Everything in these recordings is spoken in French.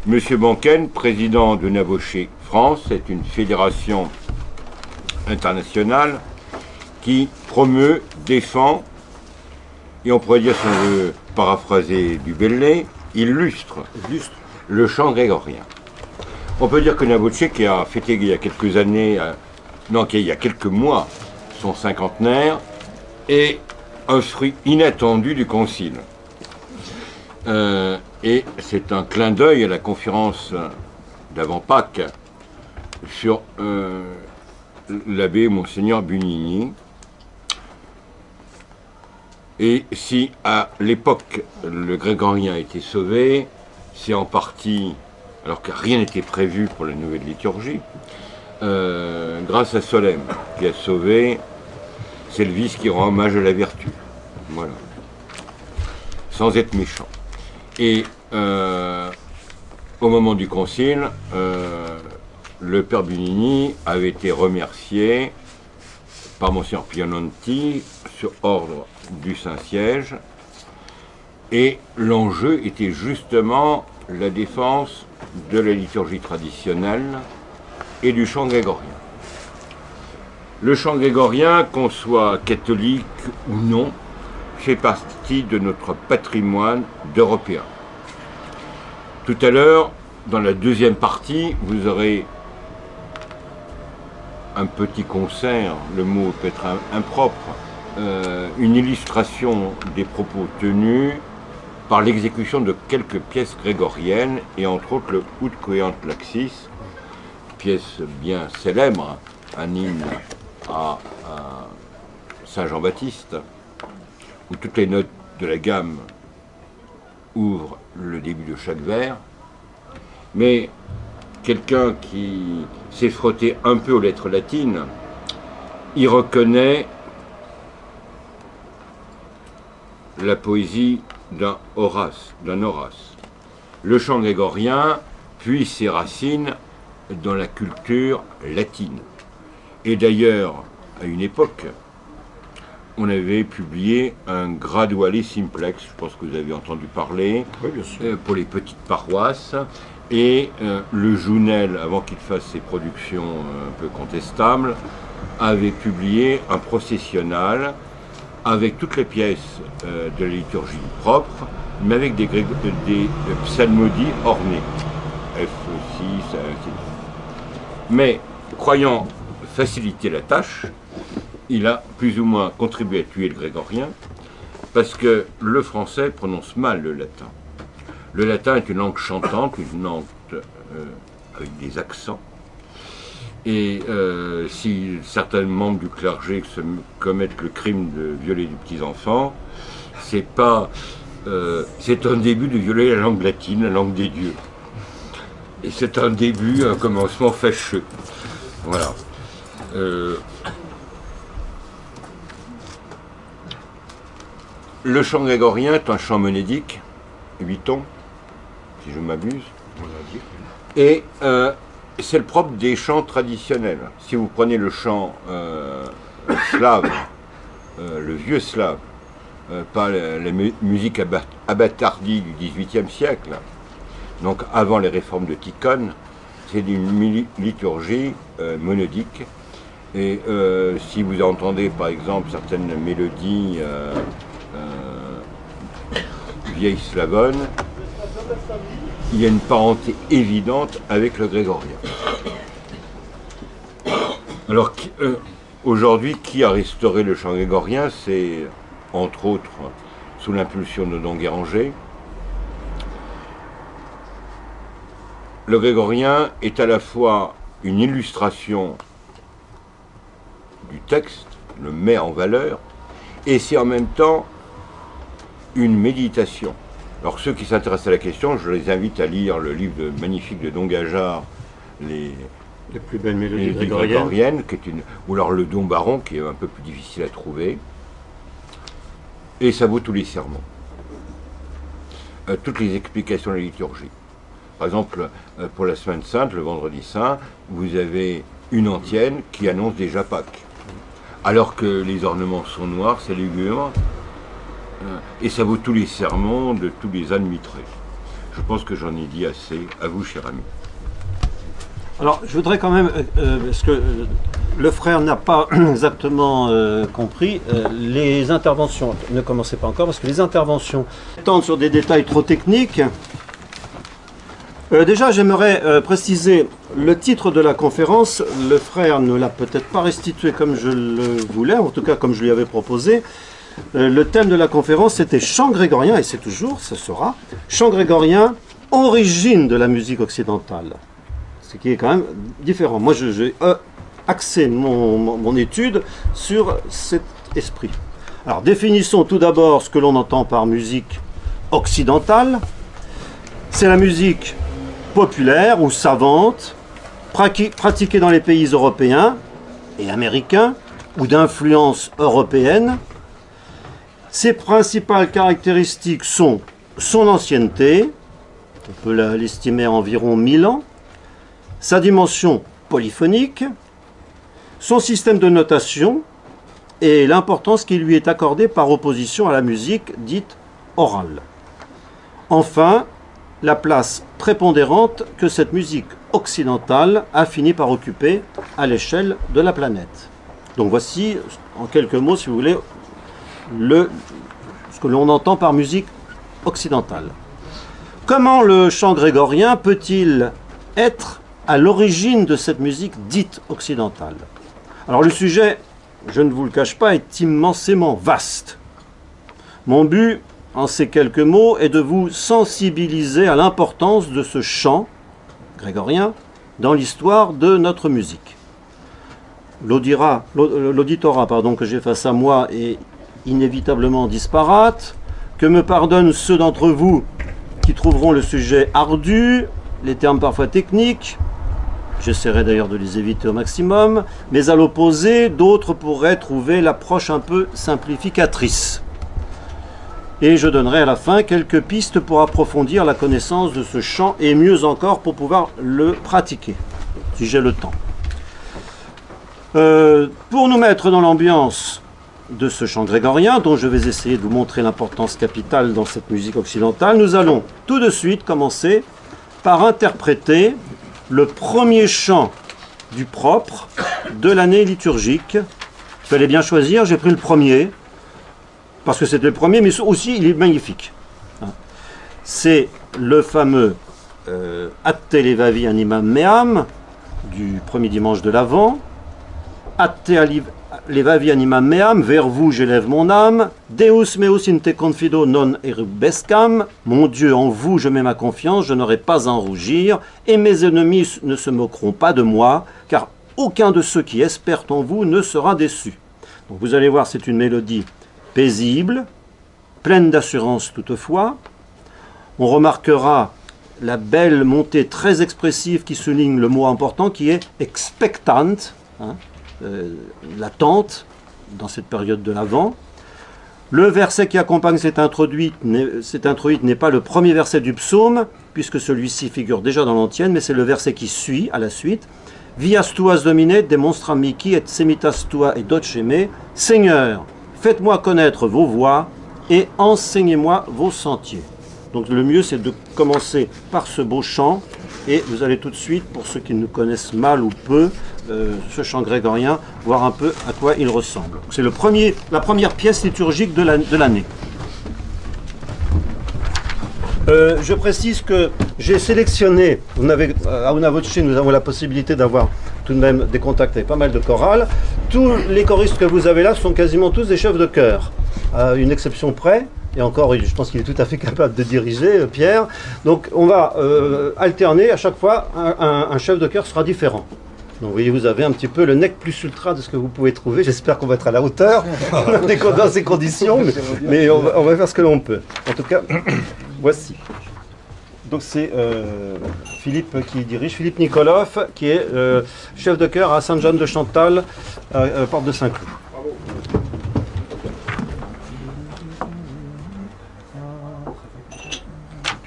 Monsieur Banken, président de Naboché France, c'est une fédération internationale qui promeut, défend, et on pourrait dire, si on veut paraphraser du Bellay, illustre le chant grégorien. On peut dire que Naboché, qui a fêté il y a quelques années, il y a quelques mois, son cinquantenaire, est un fruit inattendu du Concile. Et c'est un clin d'œil à la conférence d'avant-Pâques sur l'abbé Monseigneur Bunigny. Et si à l'époque le grégorien a été sauvé, c'est en partie, alors que rien n'était prévu pour la nouvelle liturgie, grâce à Solesme qui a sauvé, c'est le vice qui rend hommage à la vertu. Voilà. Sans être méchant. Et au moment du concile, le père Bunigny avait été remercié par Monseigneur Pianonti sur ordre du Saint-Siège. Et l'enjeu était justement la défense de la liturgie traditionnelle et du chant grégorien. Le chant grégorien, qu'on soit catholique ou non, fait partie de notre patrimoine d'Européens. Tout à l'heure, dans la deuxième partie, vous aurez un petit concert, le mot peut être impropre, une illustration des propos tenus par l'exécution de quelques pièces grégoriennes, et entre autres le Ut Coeant Laxis, pièce bien célèbre, un hymne à Saint Jean-Baptiste, où toutes les notes de la gamme ouvrent le début de chaque vers. Mais quelqu'un qui s'est frotté un peu aux lettres latines, y reconnaît la poésie d'un Horace. Le chant grégorien puise ses racines dans la culture latine. Et d'ailleurs, à une époque, on avait publié un Graduale Simplex, je pense que vous avez entendu parler, oui, bien sûr. Pour les petites paroisses. Et le Jounel, avant qu'il fasse ses productions un peu contestables, avait publié un processionnal avec toutes les pièces de la liturgie propre, mais avec des psalmodies ornées. F6, ainsi de suite. Mais, croyant faciliter la tâche, il a plus ou moins contribué à tuer le grégorien, parce que le français prononce mal le latin. Le latin est une langue chantante, une langue avec des accents. Et si certains membres du clergé commettent le crime de violer des petits-enfants, c'est un début de violer la langue latine, la langue des dieux. Et c'est un début, un commencement fâcheux. Voilà. Le chant grégorien est un chant monédique, 8 tons, si je m'abuse. Et c'est le propre des chants traditionnels. Si vous prenez le chant slave, le vieux slave, pas la musique abattardie du XVIIIe siècle, donc avant les réformes de Tikhon, c'est une liturgie monodique. Et si vous entendez par exemple certaines mélodies vieilles slavones, il y a une parenté évidente avec le grégorien. Alors aujourd'hui, qui a restauré le chant grégorien? C'est entre autres sous l'impulsion de Don Guéranger. Le grégorien est à la fois une illustration du texte, le met en valeur, et c'est en même temps une méditation. Alors ceux qui s'intéressent à la question, je les invite à lire le livre magnifique de Don Gageard, les plus belles mélodies grégoriennes, ou alors le Don Baron, qui est un peu plus difficile à trouver. Et ça vaut tous les sermons. Toutes les explications de la liturgie. Par exemple, pour la Semaine Sainte, le Vendredi Saint, vous avez une antienne qui annonce déjà Pâques. Alors que les ornements sont noirs, c'est lugubre. Et ça vaut tous les sermons de tous les ânes mitrés. Je pense que j'en ai dit assez. À vous, cher ami. Alors, je voudrais quand même, parce que le frère n'a pas exactement compris, les interventions, ne commencez pas encore, parce que les interventions tendent sur des détails trop techniques. Déjà, j'aimerais préciser le titre de la conférence. Le frère ne l'a peut-être pas restitué comme je le voulais, en tout cas comme je lui avais proposé. Le thème de la conférence, c'était chant grégorien, et c'est toujours, ce sera, chant grégorien, origine de la musique occidentale. Ce qui est quand même différent. Moi, j'ai axé mon étude sur cet esprit. Alors, définissons tout d'abord ce que l'on entend par musique occidentale. C'est la musique populaire ou savante, pratiquée dans les pays européens et américains, ou d'influence européenne. Ses principales caractéristiques sont son ancienneté, on peut l'estimer à environ 1000 ans, sa dimension polyphonique, son système de notation et l'importance qui lui est accordée par opposition à la musique dite orale. Enfin, la place prépondérante que cette musique occidentale a fini par occuper à l'échelle de la planète. Donc voici, en quelques mots, si vous voulez, ce que l'on entend par musique occidentale. Comment le chant grégorien peut-il être à l'origine de cette musique dite occidentale? Alors le sujet, je ne vous le cache pas, est immensément vaste. Mon but, en ces quelques mots, est de vous sensibiliser à l'importance de ce chant grégorien dans l'histoire de notre musique. L'auditorat que j'ai face à moi est inévitablement disparate, que me pardonnent ceux d'entre vous qui trouveront le sujet ardu, les termes parfois techniques, j'essaierai d'ailleurs de les éviter au maximum, mais à l'opposé, d'autres pourraient trouver l'approche un peu simplificatrice. Et je donnerai à la fin quelques pistes pour approfondir la connaissance de ce chant et mieux encore pour pouvoir le pratiquer, si j'ai le temps. Pour nous mettre dans l'ambiance de ce chant grégorien, dont je vais essayer de vous montrer l'importance capitale dans cette musique occidentale, nous allons tout de suite commencer par interpréter le premier chant du propre de l'année liturgique. Il fallait bien choisir, j'ai pris le premier, parce que c'était le premier, mais aussi il est magnifique. C'est le fameux Atte levavi animam meam du premier dimanche de l'Avent. Atte levavi animam meam, vers vous j'élève mon âme. Deus meus in te confido non erubescam. Mon Dieu, en vous je mets ma confiance, je n'aurai pas à en rougir, et mes ennemis ne se moqueront pas de moi, car aucun de ceux qui espèrent en vous ne sera déçu. Donc vous allez voir, c'est une mélodie paisible, pleine d'assurance toutefois. On remarquera la belle montée très expressive qui souligne le mot important qui est expectant, l'attente dans cette période de l'Avent. Le verset qui accompagne cette introduite n'est pas le premier verset du psaume, puisque celui-ci figure déjà dans l'antienne, mais c'est le verset qui suit, à la suite. Vias tuas domine, demonstra mihi et semitas tua et doceme. Seigneur, faites-moi connaître vos voies et enseignez-moi vos sentiers. Donc le mieux, c'est de commencer par ce beau chant, et vous allez tout de suite, pour ceux qui ne connaissent mal ou peu, ce chant grégorien, voir un peu à quoi il ressemble. C'est la première pièce liturgique de l'année. Je précise que j'ai sélectionné, à Una Voce, nous avons la possibilité d'avoir tout de même des contacts avec pas mal de chorales. Tous les choristes que vous avez là sont quasiment tous des chefs de chœur, à une exception près. Et encore, je pense qu'il est tout à fait capable de diriger, Pierre. Donc on va alterner, à chaque fois, un chef de chœur sera différent. Donc vous voyez, vous avez un petit peu le nec plus ultra de ce que vous pouvez trouver. J'espère qu'on va être à la hauteur dans ces conditions, mais on va faire ce que l'on peut. En tout cas, voici. Donc c'est Philippe qui dirige, Philippe Nikolov, qui est chef de chœur à Sainte-Jeanne de Chantal, porte de Saint-Cloud.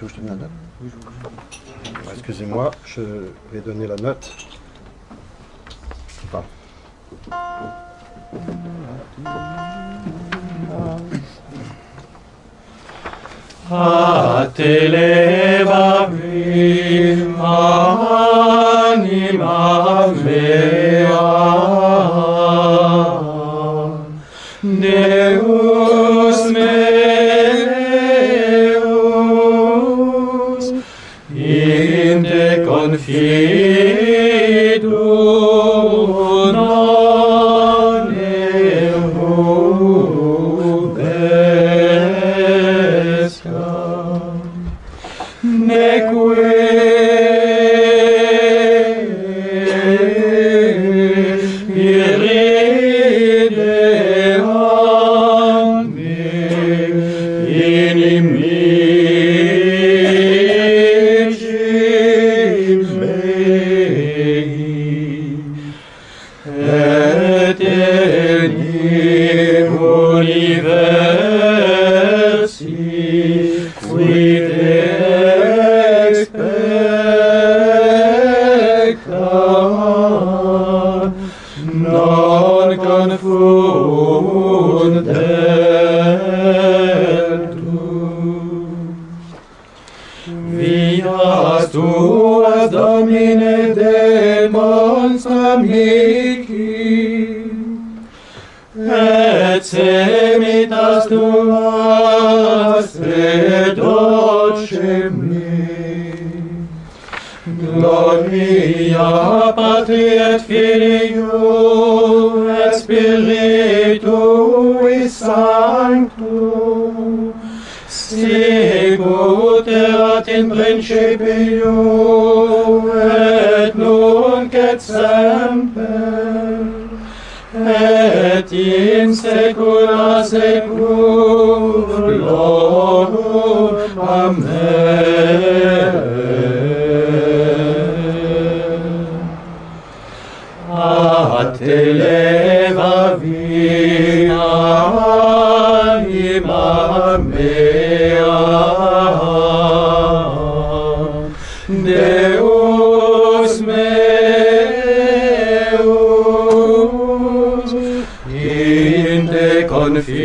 Je te donne la note. Excusez-moi, je vais donner la note. Enfin. a te levavim anima mea, Deus meus, in te confido, non erubescam, neque irideam me inimici mei, et enim universi quid expecta, non confundentur. Vias tuas, Domine, demons amici, et semitas tuas et docemi. Gloria Patri et Filio et Spiritui Sancto, sicut erat in principio et nunc et semper et in saecula saeculorum. Amen. A te levavim anima mea, Deus meus, in te confido,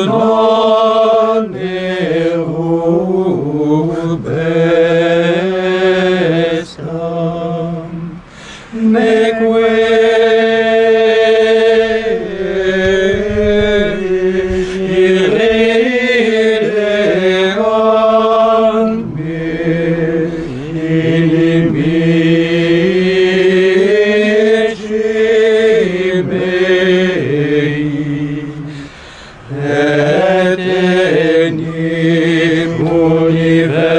non erubescam, neque irideam me inimici mei, et enim universi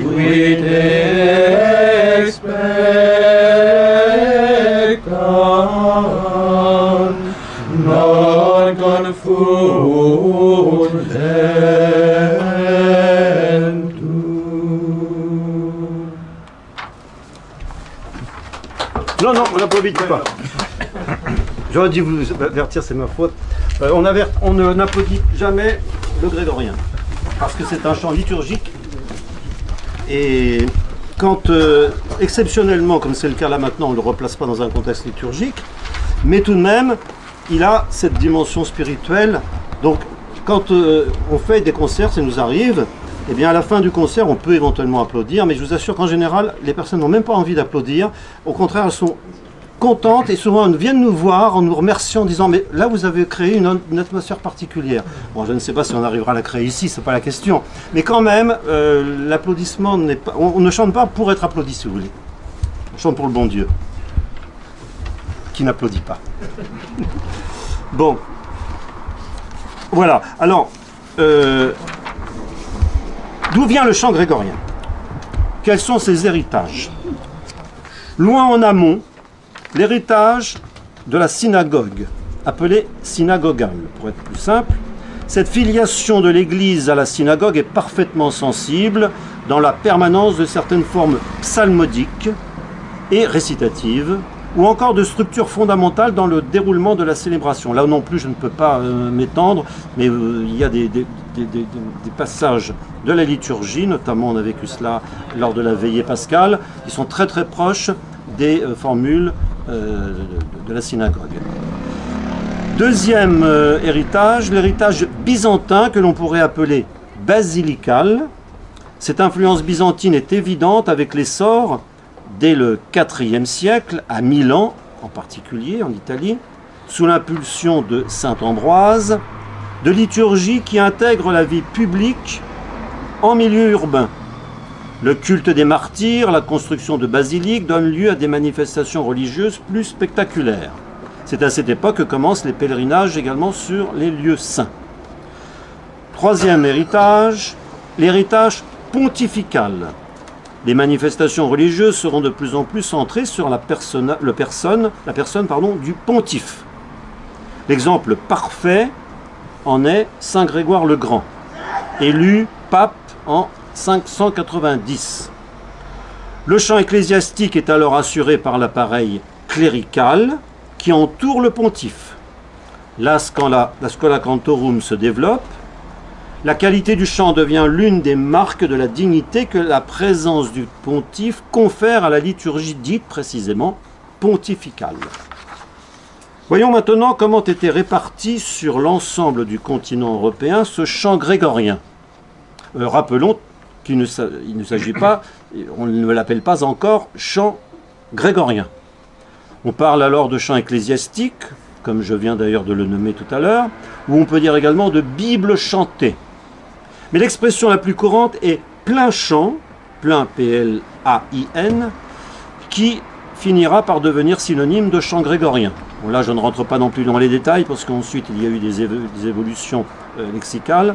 quid expecta, non confundentur. Non, non, on n'applaudit pas. J'aurais dû vous avertir, c'est ma faute. On n'applaudit jamais le grégorien, parce que c'est un chant liturgique. Et quand, exceptionnellement, comme c'est le cas là maintenant, on ne le replace pas dans un contexte liturgique, mais tout de même, il a cette dimension spirituelle. Donc, quand on fait des concerts, ça nous arrive, eh bien à la fin du concert, on peut éventuellement applaudir, mais je vous assure qu'en général, les personnes n'ont même pas envie d'applaudir. Au contraire, elles sont contentes et souvent elles viennent nous voir en nous remerciant en disant mais là vous avez créé une atmosphère particulière. Bon, je ne sais pas si on arrivera à la créer ici, c'est pas la question, mais quand même l'applaudissement n'est pas, on ne chante pas pour être applaudi si vous voulez, on chante pour le bon Dieu qui n'applaudit pas. Bon, voilà, alors d'où vient le chant grégorien? Quels sont ses héritages? Loin en amont, l'héritage de la synagogue, appelée synagogale, pour être plus simple. Cette filiation de l'Église à la synagogue est parfaitement sensible dans la permanence de certaines formes psalmodiques et récitatives, ou encore de structures fondamentales dans le déroulement de la célébration. Là non plus, je ne peux pas m'étendre, mais il y a des passages de la liturgie, notamment on a vécu cela lors de la veillée pascale, qui sont très très proches des formules de la synagogue. Deuxième héritage, l'héritage byzantin que l'on pourrait appeler basilical. Cette influence byzantine est évidente avec l'essor, dès le IVe siècle, à Milan en particulier, en Italie, sous l'impulsion de saint Ambroise, de liturgie qui intègre la vie publique en milieu urbain. Le culte des martyrs, la construction de basiliques donnent lieu à des manifestations religieuses plus spectaculaires. C'est à cette époque que commencent les pèlerinages également sur les lieux saints. Troisième héritage, l'héritage pontifical. Les manifestations religieuses seront de plus en plus centrées sur la personne du pontife. L'exemple parfait en est saint Grégoire le Grand, élu pape en 590. Le champ ecclésiastique est alors assuré par l'appareil clérical qui entoure le pontife. La Schola Cantorum se développe. La qualité du chant devient l'une des marques de la dignité que la présence du pontife confère à la liturgie dite précisément pontificale. Voyons maintenant comment était réparti sur l'ensemble du continent européen ce chant grégorien. Rappelons qu'il ne s'agit pas, on ne l'appelle pas encore chant grégorien. On parle alors de chant ecclésiastique, comme je viens d'ailleurs de le nommer tout à l'heure, ou on peut dire également de Bible chantée. Mais l'expression la plus courante est plein chant, plein P-L-A-I-N, qui finira par devenir synonyme de chant grégorien. Bon, là, je ne rentre pas non plus dans les détails, parce qu'ensuite, il y a eu des évolutions lexicales.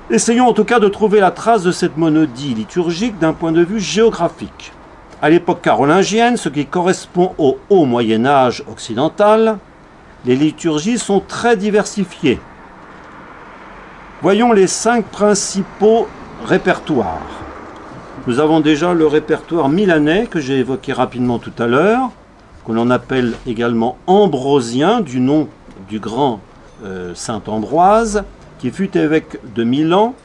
Essayons en tout cas de trouver la trace de cette monodie liturgique d'un point de vue géographique. À l'époque carolingienne, ce qui correspond au haut Moyen-Âge occidental, les liturgies sont très diversifiées. Voyons les 5 principaux répertoires. Nous avons déjà le répertoire milanais que j'ai évoqué rapidement tout à l'heure, que l'on appelle également ambrosien, du nom du grand saint Ambroise, qui fut évêque de Milan,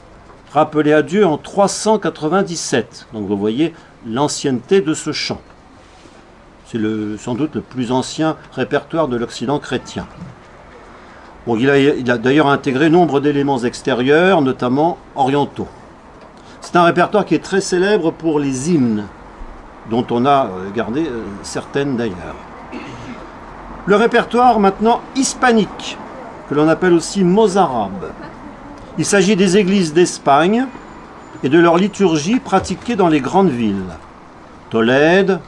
rappelé à Dieu en 397. Donc vous voyez l'ancienneté de ce chant. C'est sans doute le plus ancien répertoire de l'Occident chrétien. Bon, il a d'ailleurs intégré nombre d'éléments extérieurs, notamment orientaux. C'est un répertoire qui est très célèbre pour les hymnes, dont on a gardé certaines d'ailleurs. Le répertoire maintenant hispanique, que l'on appelle aussi mozarabe. Il s'agit des églises d'Espagne et de leur liturgie pratiquée dans les grandes villes. Tolède,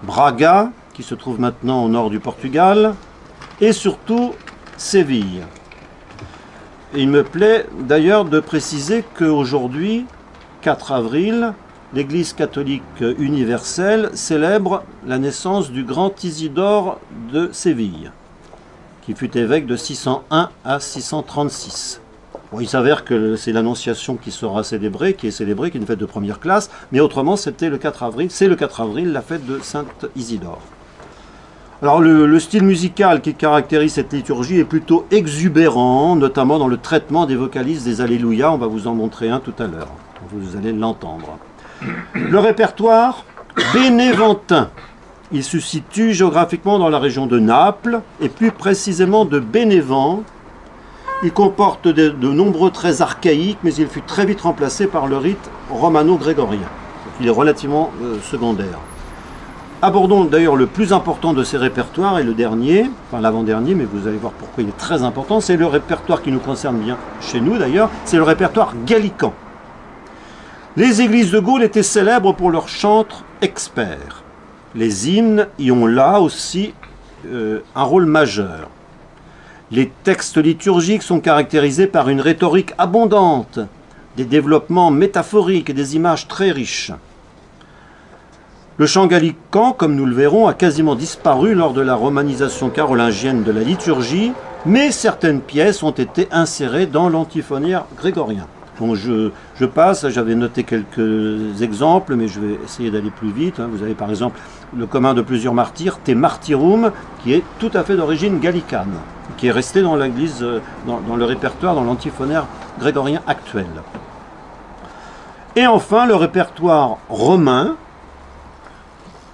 Braga, qui se trouve maintenant au nord du Portugal, et surtout Séville. Et il me plaît d'ailleurs de préciser qu'aujourd'hui, 4 avril, l'Église catholique universelle célèbre la naissance du grand Isidore de Séville, qui fut évêque de 601 à 636. Bon, il s'avère que c'est l'Annonciation qui sera célébrée, qui est une fête de première classe, mais autrement c'était le 4 avril, c'est le 4 avril, la fête de Saint Isidore. Alors le style musical qui caractérise cette liturgie est plutôt exubérant, notamment dans le traitement des vocalises des Alléluia, on va vous en montrer un tout à l'heure, vous allez l'entendre. Le répertoire bénéventin, il se situe géographiquement dans la région de Naples, et plus précisément de Bénévent. Il comporte de nombreux traits archaïques, mais il fut très vite remplacé par le rite romano-grégorien. Il est relativement secondaire. Abordons d'ailleurs le plus important de ces répertoires, et le dernier, enfin l'avant-dernier, mais vous allez voir pourquoi il est très important, c'est le répertoire qui nous concerne bien chez nous d'ailleurs, c'est le répertoire gallican. Les églises de Gaule étaient célèbres pour leurs chantres experts. Les hymnes y ont là aussi un rôle majeur. Les textes liturgiques sont caractérisés par une rhétorique abondante, des développements métaphoriques et des images très riches. Le chant gallican, comme nous le verrons, a quasiment disparu lors de la romanisation carolingienne de la liturgie, mais certaines pièces ont été insérées dans l'antiphonaire grégorien. Bon, je passe, j'avais noté quelques exemples, mais je vais essayer d'aller plus vite. Vous avez par exemple le commun de plusieurs martyrs, Te Martyrum, qui est tout à fait d'origine gallicane, qui est resté dans l'église, dans le répertoire, dans l'antiphonaire grégorien actuel. Et enfin, le répertoire romain,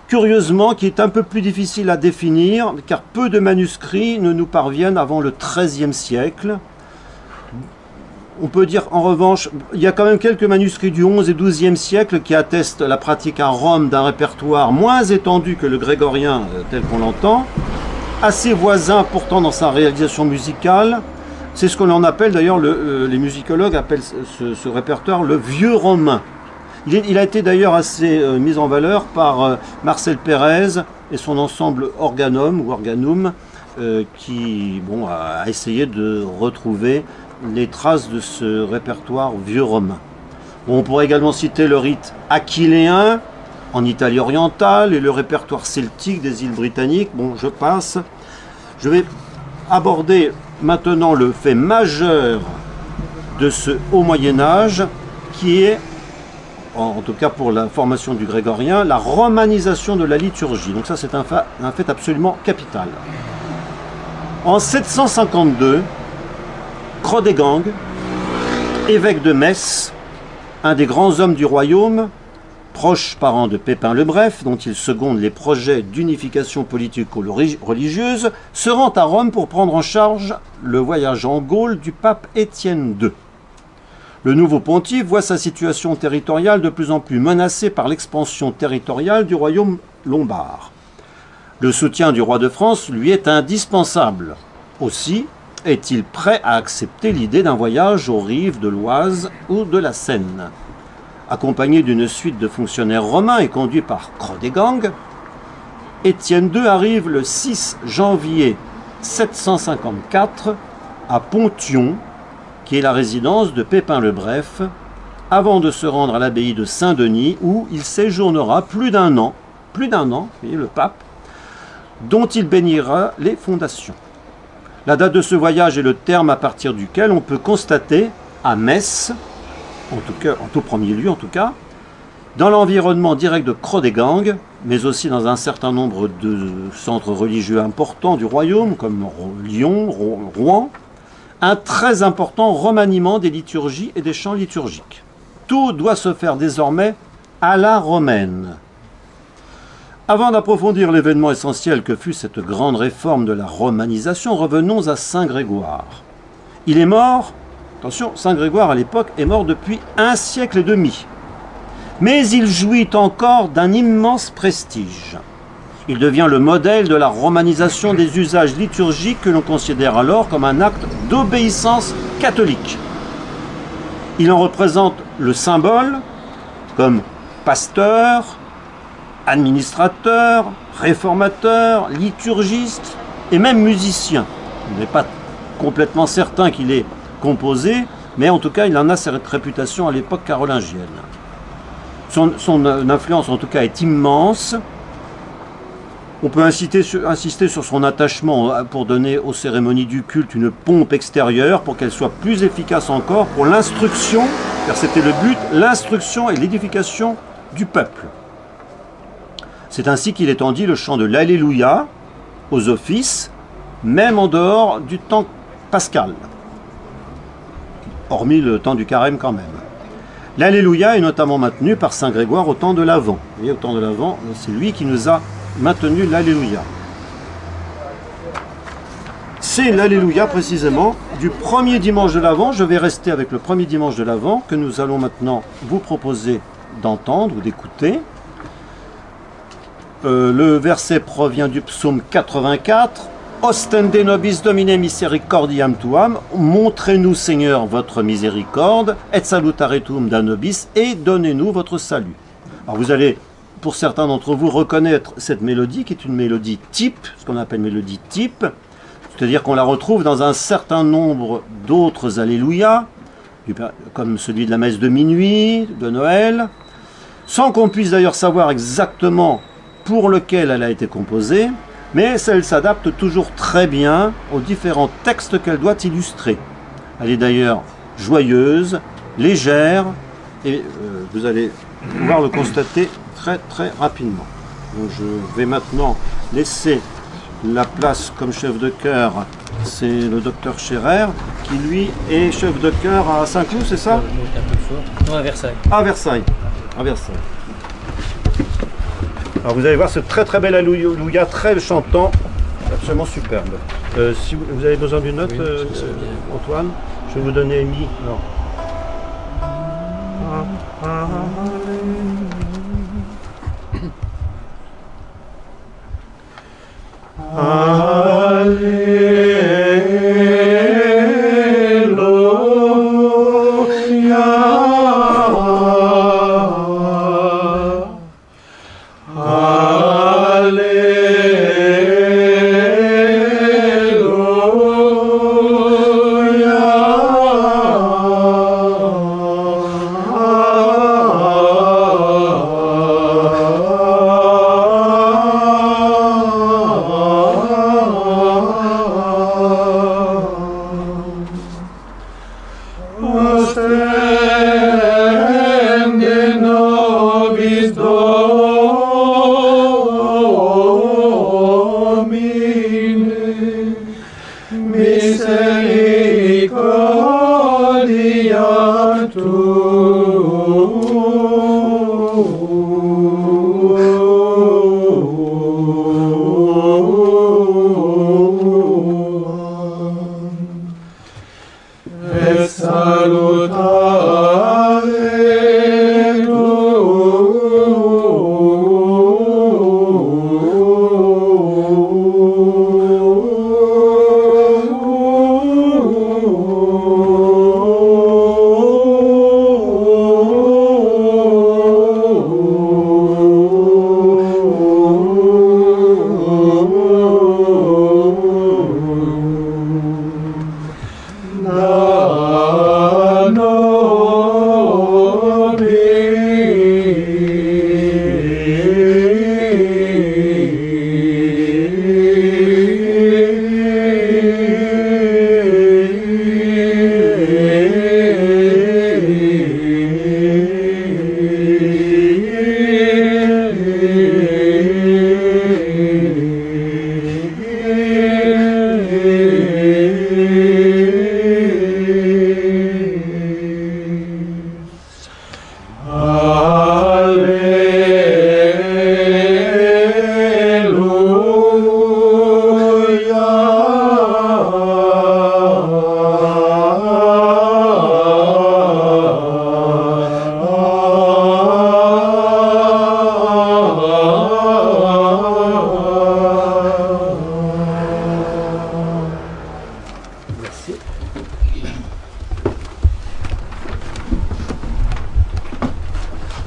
curieusement, qui est un peu plus difficile à définir, car peu de manuscrits ne nous parviennent avant le XIIIe siècle. On peut dire en revanche, il y a quand même quelques manuscrits du XIe et XIIe siècle qui attestent la pratique à Rome d'un répertoire moins étendu que le grégorien tel qu'on l'entend, assez voisin pourtant dans sa réalisation musicale. C'est ce que l'on appelle d'ailleurs, les musicologues appellent ce répertoire le vieux romain. Il a été d'ailleurs assez mis en valeur par Marcel Pérez et son ensemble Organum ou Organum qui a essayé de retrouver les traces de ce répertoire vieux romain. Bon, on pourrait également citer le rite aquiléen en Italie orientale et le répertoire celtique des îles britanniques. Bon, je passe. Je vais aborder maintenant le fait majeur de ce haut Moyen-Âge qui est, en tout cas pour la formation du grégorien, la romanisation de la liturgie. Donc ça c'est un fait absolument capital. En 752, Chrodégang, évêque de Metz, un des grands hommes du royaume, proche parent de Pépin le Bref, dont il seconde les projets d'unification politico-religieuse, se rend à Rome pour prendre en charge le voyage en Gaule du pape Étienne II. Le nouveau pontife voit sa situation territoriale de plus en plus menacée par l'expansion territoriale du royaume lombard. Le soutien du roi de France lui est indispensable. Aussi est-il prêt à accepter l'idée d'un voyage aux rives de l'Oise ou de la Seine. Accompagné d'une suite de fonctionnaires romains et conduit par Chrodégang, Étienne II arrive le 6 janvier 754 à Pontion, qui est la résidence de Pépin le Bref, avant de se rendre à l'abbaye de Saint-Denis, où il séjournera plus d'un an, voyez, le pape, dont il bénira les fondations. La date de ce voyage est le terme à partir duquel on peut constater à Metz, en tout premier lieu en tout cas, dans l'environnement direct de Chrodégang, mais aussi dans un certain nombre de centres religieux importants du royaume, comme Lyon, Rouen, un très important remaniement des liturgies et des chants liturgiques. Tout doit se faire désormais à la romaine. Avant d'approfondir l'événement essentiel que fut cette grande réforme de la romanisation, revenons à Saint Grégoire. Il est mort, attention, Saint Grégoire à l'époque est mort depuis 1 siècle et demi, mais il jouit encore d'un immense prestige. Il devient le modèle de la romanisation des usages liturgiques que l'on considère alors comme un acte d'obéissance catholique. Il en représente le symbole comme pasteur, administrateur, réformateur, liturgiste et même musicien. On n'est pas complètement certain qu'il ait composé, mais en tout cas il en a cette réputation à l'époque carolingienne. Son influence en tout cas est immense. On peut insister sur son attachement pour donner aux cérémonies du culte une pompe extérieure pour qu'elles soient plus efficaces encore pour l'instruction, car c'était le but, l'instruction et l'édification du peuple. C'est ainsi qu'il étendit le chant de l'Alléluia aux offices, même en dehors du temps pascal, hormis le temps du carême quand même. L'Alléluia est notamment maintenu par Saint Grégoire au temps de l'Avent. Vous voyez, au temps de l'Avent, c'est lui qui nous a maintenu l'Alléluia. C'est l'Alléluia précisément du premier dimanche de l'Avent. Je vais rester avec le premier dimanche de l'Avent que nous allons maintenant vous proposer d'entendre ou d'écouter. Le verset provient du psaume 84. Ostende nobis Domine misericordiam tuam, montrez-nous Seigneur votre miséricorde, et salutaretum da nobis, et donnez-nous votre salut. Alors vous allez, pour certains d'entre vous, reconnaître cette mélodie qui est une mélodie type, ce qu'on appelle mélodie type, c'est-à-dire qu'on la retrouve dans un certain nombre d'autres Alléluia, comme celui de la messe de minuit, de Noël, sans qu'on puisse d'ailleurs savoir exactement pour lequel elle a été composée, mais elle s'adapte toujours très bien aux différents textes qu'elle doit illustrer. Elle est d'ailleurs joyeuse, légère, et vous allez pouvoir le constater très très rapidement. Donc je vais maintenant laisser la place comme chef de chœur, c'est le docteur Scherer, qui lui est chef de chœur à Saint-Cloud, c'est ça? Un peu fort. Non, à Versailles. À Versailles. À Versailles. Alors vous allez voir ce très très bel Alléluia, très chantant, absolument superbe. Si vous avez besoin d'une note, Antoine, je vais vous donner Mi. Alors.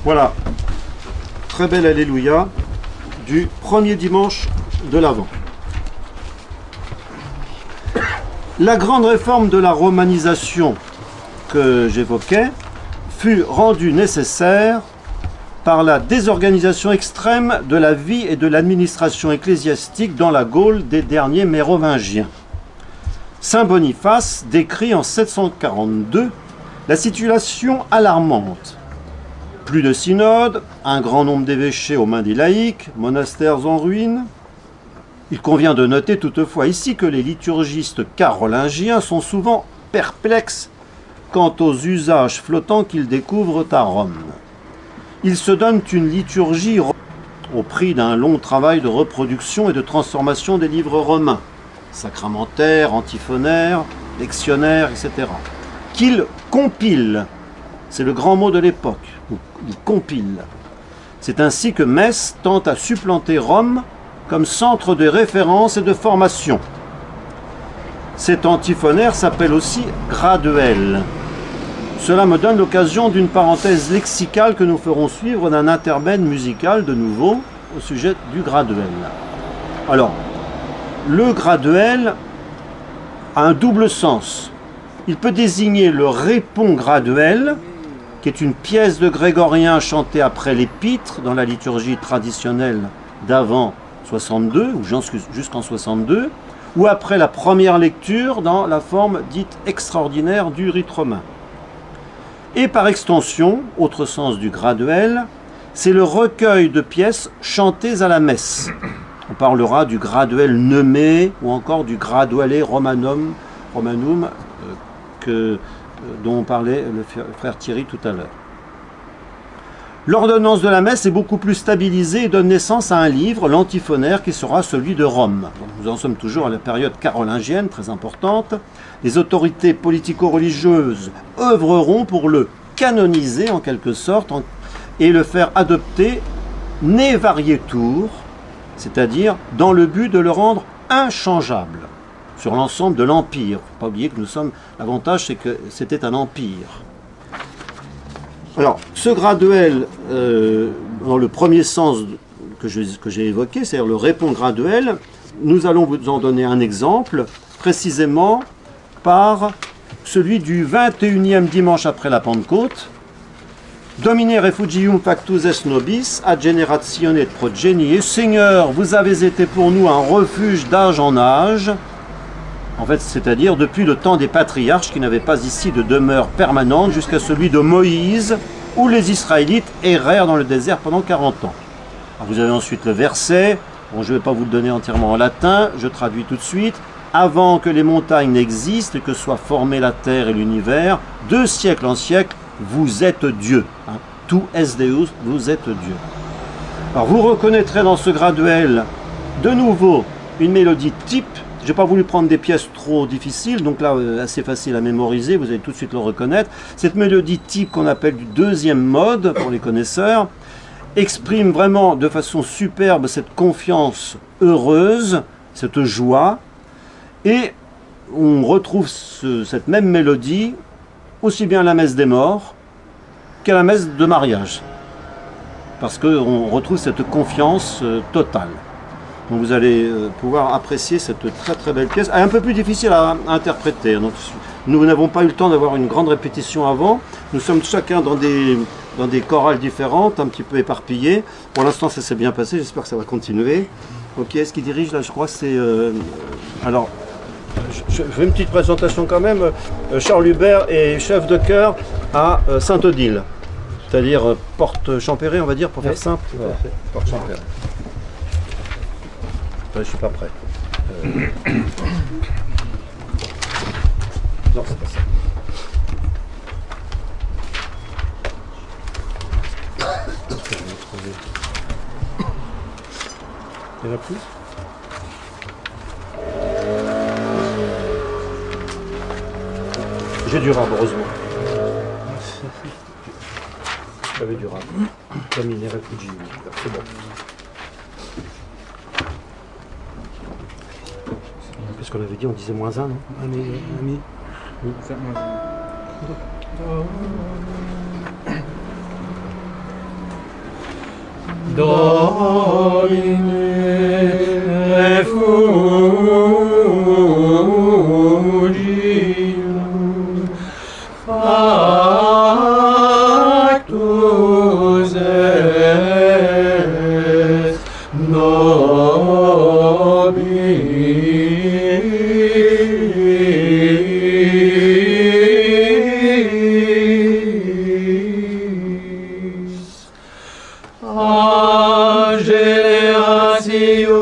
Voilà, très bel Alléluia du premier dimanche de l'Avent. La grande réforme de la romanisation que j'évoquais fut rendue nécessaire par la désorganisation extrême de la vie et de l'administration ecclésiastique dans la Gaule des derniers mérovingiens. Saint Boniface décrit en 742 la situation alarmante. Plus de synode, un grand nombre d'évêchés aux mains des laïcs, monastères en ruine. Il convient de noter toutefois ici que les liturgistes carolingiens sont souvent perplexes quant aux usages flottants qu'ils découvrent à Rome. Ils se donnent une liturgie au prix d'un long travail de reproduction et de transformation des livres romains, sacramentaires, antiphonaires, lectionnaires, etc., qu'ils compilent. C'est le grand mot de l'époque. Il compile. C'est ainsi que Metz tente à supplanter Rome comme centre de référence et de formation. Cet antiphonaire s'appelle aussi graduel. Cela me donne l'occasion d'une parenthèse lexicale que nous ferons suivre d'un intermède musical de nouveau au sujet du graduel. Alors, le graduel a un double sens. Il peut désigner le répond graduel, qui est une pièce de grégorien chantée après l'épître dans la liturgie traditionnelle d'avant 62 ou jusqu'en 62, ou après la première lecture dans la forme dite extraordinaire du rite romain. Et par extension, autre sens du graduel, c'est le recueil de pièces chantées à la messe. On parlera du graduel neumé ou encore du graduale romanum dont parlait le frère Thierry tout à l'heure. L'ordonnance de la messe est beaucoup plus stabilisée et donne naissance à un livre, l'antiphonaire, qui sera celui de Rome. Donc, nous en sommes toujours à la période carolingienne, très importante. Les autorités politico-religieuses œuvreront pour le canoniser en quelque sorte et le faire adopter ne varietur, c'est-à-dire dans le but de le rendre inchangeable sur l'ensemble de l'Empire. Il ne faut pas oublier que nous sommes... L'avantage, c'est que c'était un empire. Alors, ce graduel, dans le premier sens que j'ai évoqué, c'est-à-dire le répond graduel, nous allons vous en donner un exemple, précisément par celui du 21e dimanche après la Pentecôte. Domine refugium factus est nobis, ad generatione progenie. Seigneur, vous avez été pour nous un refuge d'âge en âge. En fait, c'est-à-dire depuis le temps des patriarches qui n'avaient pas ici de demeure permanente jusqu'à celui de Moïse, où les Israélites errèrent dans le désert pendant 40 ans. Alors vous avez ensuite le verset, bon, je ne vais pas vous le donner entièrement en latin, je traduis tout de suite. Avant que les montagnes n'existent et que soient formées la terre et l'univers, de siècle en siècle, vous êtes Dieu. Hein. Tu es Deus, vous êtes Dieu. Alors vous reconnaîtrez dans ce graduel de nouveau une mélodie type. Je n'ai pas voulu prendre des pièces trop difficiles, donc là, assez facile à mémoriser, vous allez tout de suite le reconnaître. Cette mélodie type qu'on appelle du deuxième mode, pour les connaisseurs, exprime vraiment de façon superbe cette confiance heureuse, cette joie, et on retrouve cette même mélodie aussi bien à la messe des morts qu'à la messe de mariage, parce qu'on retrouve cette confiance totale. Donc vous allez pouvoir apprécier cette très très belle pièce. Elle est un peu plus difficile à interpréter. Donc, nous n'avons pas eu le temps d'avoir une grande répétition avant. Nous sommes chacun dans des chorales différentes, un petit peu éparpillées. Pour l'instant, ça s'est bien passé. J'espère que ça va continuer. Ok, est-ce qui dirige là? Je crois que c'est... alors, je fais une petite présentation quand même. Charles Hubert est chef de chœur à Saint-Odile. C'est-à-dire Porte Champéret, on va dire, pour faire simple. Voilà. Porte Champéret. Je suis pas prêt. Non, c'est pas ça. Il y en a plus? J'ai du rab, heureusement. J'avais du rab. Domine refugium. C'est bon. Qu'est-ce qu'on avait dit? On disait -1, non? Ami. Oui. C'est moins Domine refugium factus est nobis. A et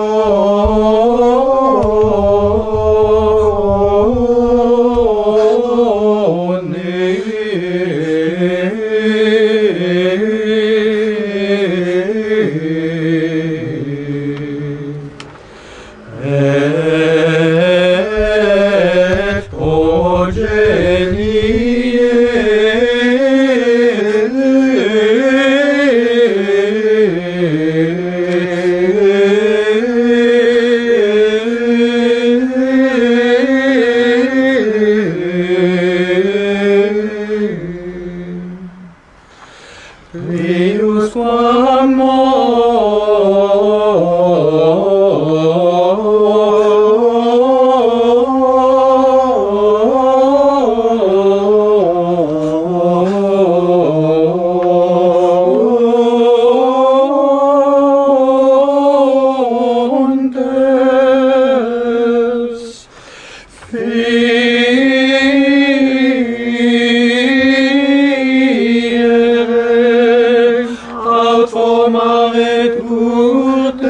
Prius quam montes fiere aut formare turte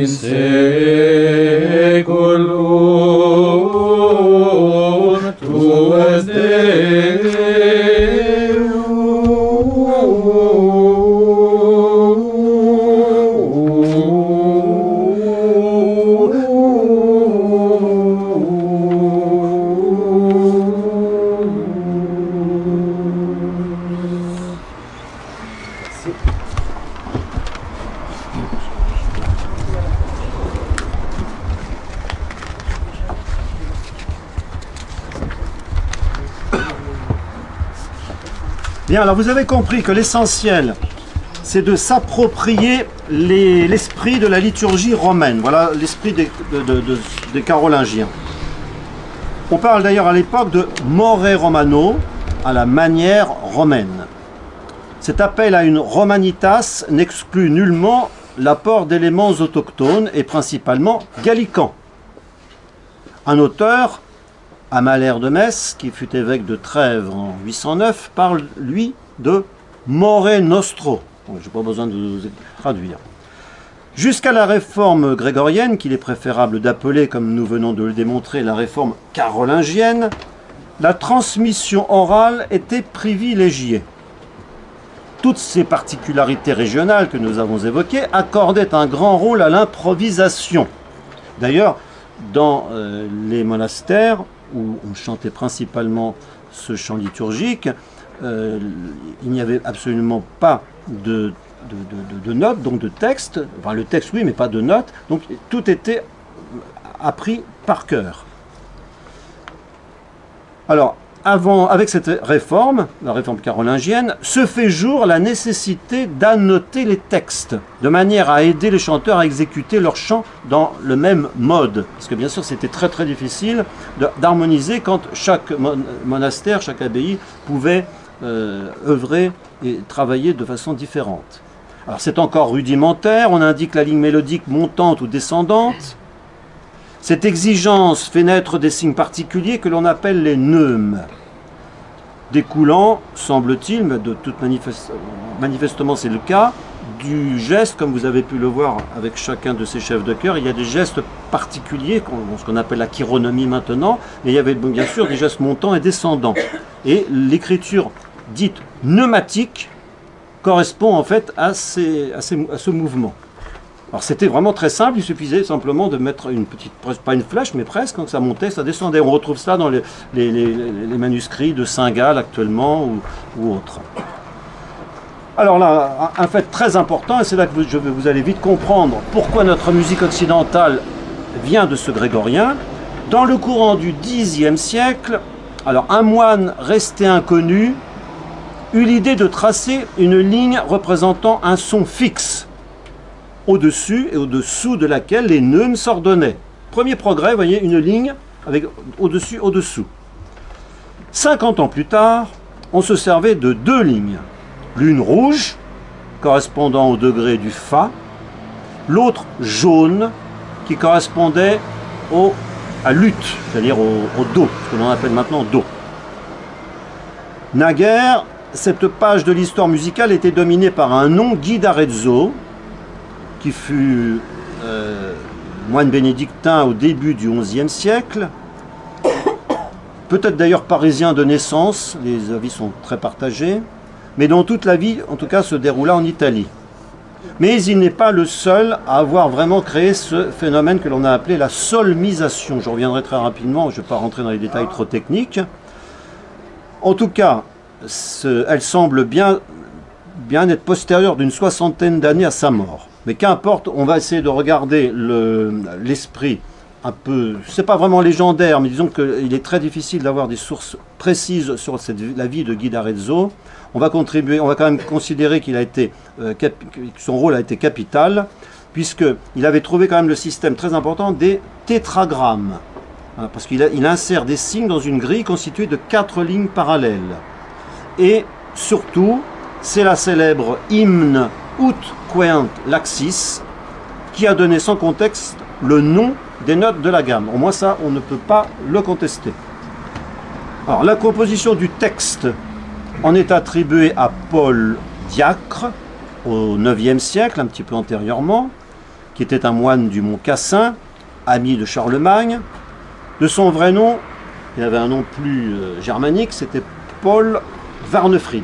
in seculum tuus Bien, alors vous avez compris que l'essentiel, c'est de s'approprier l'esprit de la liturgie romaine. Voilà l'esprit des Carolingiens. On parle d'ailleurs à l'époque de more romano, à la manière romaine. Cet appel à une romanitas n'exclut nullement l'apport d'éléments autochtones et principalement gallicans. Un auteur, Amalère de Metz, qui fut évêque de Trèves en 809, parle, lui, de more nostro. Je n'ai pas besoin de vous traduire. Jusqu'à la réforme grégorienne, qu'il est préférable d'appeler, comme nous venons de le démontrer, la réforme carolingienne, la transmission orale était privilégiée. Toutes ces particularités régionales que nous avons évoquées accordaient un grand rôle à l'improvisation. D'ailleurs, dans les monastères, où on chantait principalement ce chant liturgique, il n'y avait absolument pas de notes, donc de texte, enfin le texte oui, mais pas de notes, donc tout était appris par cœur. Alors, avec cette réforme, la réforme carolingienne, se fait jour la nécessité d'annoter les textes, de manière à aider les chanteurs à exécuter leur chant dans le même mode. Parce que bien sûr, c'était très très difficile d'harmoniser quand chaque monastère, chaque abbaye pouvait œuvrer et travailler de façon différente. Alors c'est encore rudimentaire, on indique la ligne mélodique montante ou descendante. Cette exigence fait naître des signes particuliers que l'on appelle les neumes, découlant, semble-t-il, mais de toute manifestement c'est le cas, du geste, comme vous avez pu le voir avec chacun de ces chefs de chœur, il y a des gestes particuliers, ce qu'on appelle la chironomie maintenant, mais il y avait bien sûr des gestes montants et descendants. Et l'écriture dite pneumatique correspond en fait à ce mouvement. Alors c'était vraiment très simple, il suffisait simplement de mettre une petite, pas une flèche, mais presque, quand ça montait, ça descendait. On retrouve ça dans les manuscrits de Saint-Gall actuellement ou autres. Alors là, un fait très important, et c'est là que vous allez vite comprendre pourquoi notre musique occidentale vient de ce grégorien. Dans le courant du Xe siècle, alors un moine resté inconnu eut l'idée de tracer une ligne représentant un son fixe, au-dessus et au-dessous de laquelle les neumes s'ordonnaient. Premier progrès, vous voyez, une ligne avec au-dessus, au-dessous. 50 ans plus tard, on se servait de deux lignes. L'une rouge, correspondant au degré du Fa, l'autre jaune, qui correspondait à l'ut, c'est-à-dire au Do, ce que l'on appelle maintenant Do. Naguère, cette page de l'histoire musicale était dominée par un nom, Guy d'Arezzo, qui fut moine bénédictin au début du XIe siècle, peut-être d'ailleurs parisien de naissance, les avis sont très partagés, mais dont toute la vie, en tout cas, se déroula en Italie. Mais il n'est pas le seul à avoir vraiment créé ce phénomène que l'on a appelé la solmisation. Je reviendrai très rapidement, je ne vais pas rentrer dans les détails trop techniques. En tout cas, elle semble bien être postérieure d'une soixantaine d'années à sa mort. Mais qu'importe, on va essayer de regarder l'esprit un peu, c'est pas vraiment légendaire, mais disons qu'il est très difficile d'avoir des sources précises sur la vie de Guy d'Arezzo. On va quand même considérer qu'il a été, son rôle a été capital, puisqu'il avait trouvé quand même le système très important des tétragrammes. Parce qu'il insère des signes dans une grille constituée de 4 lignes parallèles. Et surtout, c'est la célèbre hymne Ut queant laxis qui a donné sans contexte le nom des notes de la gamme. Au moins ça, on ne peut pas le contester. Alors la composition du texte en est attribuée à Paul Diacre au IXe siècle, un petit peu antérieurement. qui était un moine du mont Cassin, ami de Charlemagne. De son vrai nom, il avait un nom plus germanique, c'était Paul Warnefried.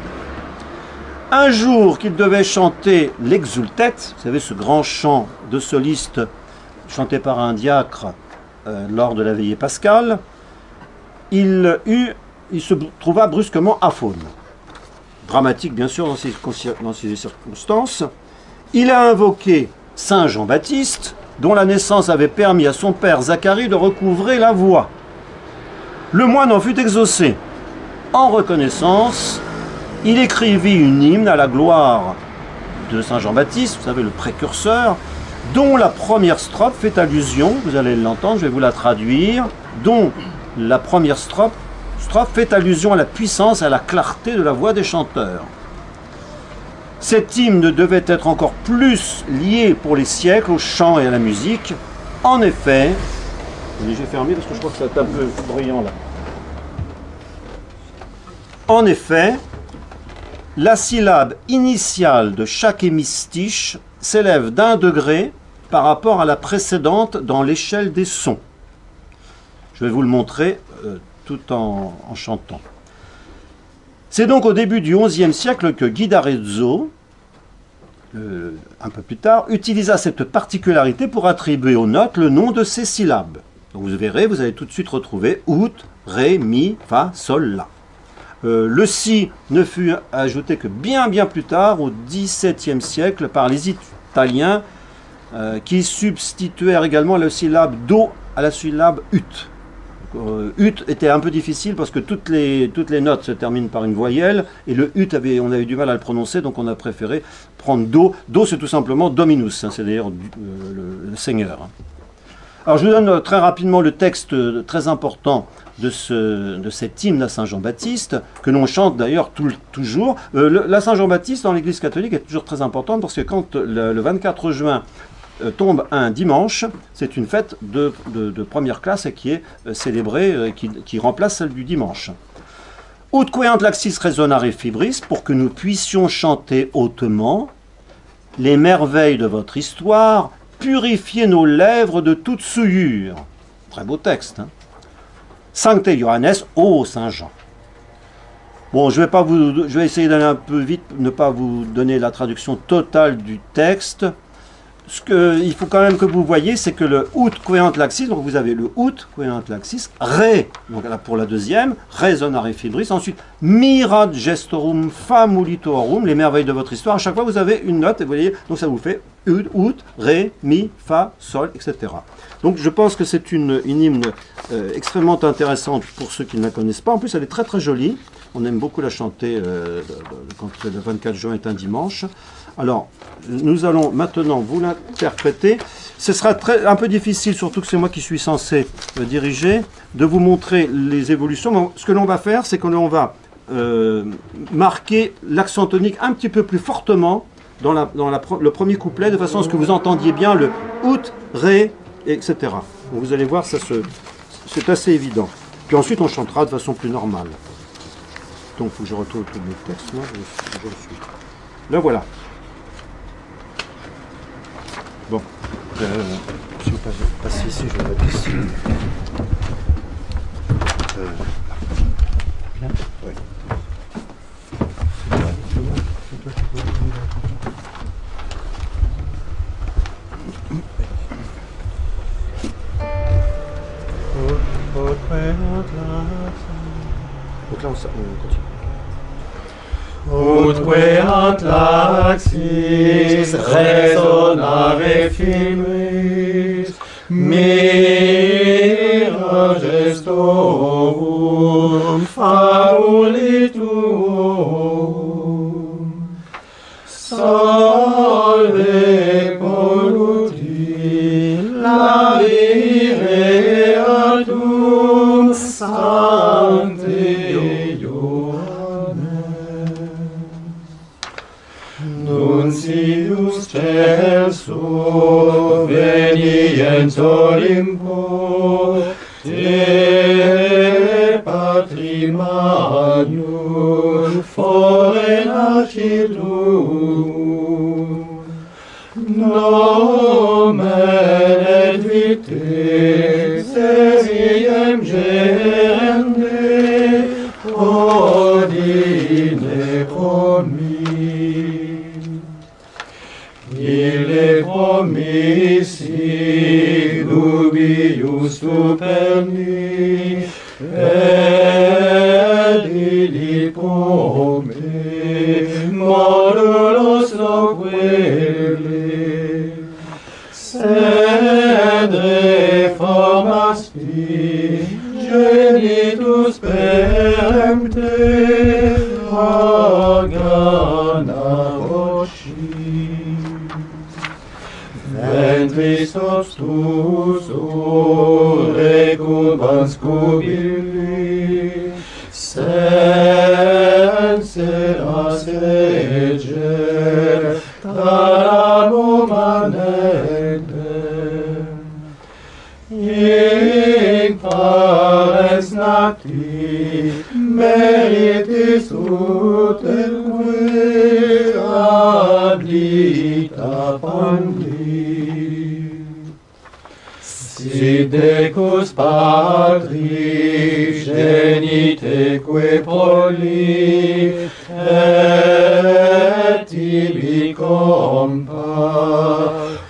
Un jour qu'il devait chanter l'Exultet, vous savez ce grand chant de soliste chanté par un diacre lors de la veillée pascale, il se trouva brusquement aphone. Dramatique bien sûr dans ces circonstances. Il a invoqué Saint Jean-Baptiste, dont la naissance avait permis à son père Zacharie de recouvrer la voix. Le moine en fut exaucé. En reconnaissance, il écrivit une hymne à la gloire de Saint Jean-Baptiste, vous savez, le précurseur, dont la première strophe fait allusion, vous allez l'entendre, je vais vous la traduire, dont la première strophe fait allusion à la puissance et à la clarté de la voix des chanteurs. Cet hymne devait être encore plus lié pour les siècles au chant et à la musique. En effet, j'ai fermé parce que je crois que c'est un peu bruyant là. En effet, la syllabe initiale de chaque hémistiche s'élève d'1 degré par rapport à la précédente dans l'échelle des sons. Je vais vous le montrer tout en chantant. C'est donc au début du XIe siècle que Guy d'Arezzo, un peu plus tard, utilisa cette particularité pour attribuer aux notes le nom de ces syllabes. Donc vous verrez, vous allez tout de suite retrouver ut, ré, mi, fa, sol, la. Le si ne fut ajouté que bien plus tard, au XVIIe siècle, par les Italiens, qui substituèrent également la syllabe do à la syllabe ut. Ut était un peu difficile parce que toutes les notes se terminent par une voyelle et le ut, on avait du mal à le prononcer, donc on a préféré prendre do. Do, c'est tout simplement dominus, hein, c'est d'ailleurs le Seigneur. Alors je vous donne très rapidement le texte très important de cet hymne à Saint Jean-Baptiste, que l'on chante d'ailleurs toujours. La Saint Jean-Baptiste dans l'Église catholique est toujours très importante parce que quand le 24 juin tombe un dimanche, c'est une fête de première classe et qui est célébrée, qui remplace celle du dimanche. Ut queant laxis resonare fibris, pour que nous puissions chanter hautement les merveilles de votre histoire, purifier nos lèvres de toute souillure. Très beau texte, hein. Sancte Johannes, ô Saint Jean. Bon, je vais essayer d'aller un peu vite, ne pas vous donner la traduction totale du texte. Ce qu'il faut quand même que vous voyez, c'est que le ut queant laxis, donc vous avez le ut queant laxis, ré, donc là pour la deuxième, resonare fibris, ensuite mirat gestorum famulitorum, les merveilles de votre histoire. À chaque fois vous avez une note, et vous voyez, donc ça vous fait ut, ré, mi, fa, sol, etc. Donc je pense que c'est une hymne extrêmement intéressante pour ceux qui ne la connaissent pas. En plus elle est très très jolie, on aime beaucoup la chanter quand le 24 juin est un dimanche. Alors, nous allons maintenant vous l'interpréter. Ce sera un peu difficile, surtout que c'est moi qui suis censé diriger, de vous montrer les évolutions. Donc, ce que l'on va faire, c'est que l'on va marquer l'accent tonique un petit peu plus fortement dans le premier couplet, de façon à ce que vous entendiez bien le ut, ré, etc. Donc, vous allez voir, c'est assez évident. Puis ensuite, on chantera de façon plus normale. Donc, il faut que je retrouve tous mes textes. Là, voilà. Bon, si vous passez ici, je vais mettre ici. Bien. Ouais. Donc là, on continue. Ut queant laxis resonare fibris, mira gestorum famulitum, solve polluti lavire adum sancte Nuncius celso veniens Olimpo, te patrimonium fore nascitum, nomen Ite seriem gende, odine promis. Il est promis si dubius superni, et il promet modulos loquele. Sed reformasti genitus perempte organa voci. Ventris obstus recubans cubili, senseras reger taranum anectem. In parens nati meritis uterque adita pandi. Si decus patri geniteque proli, et tibi compa,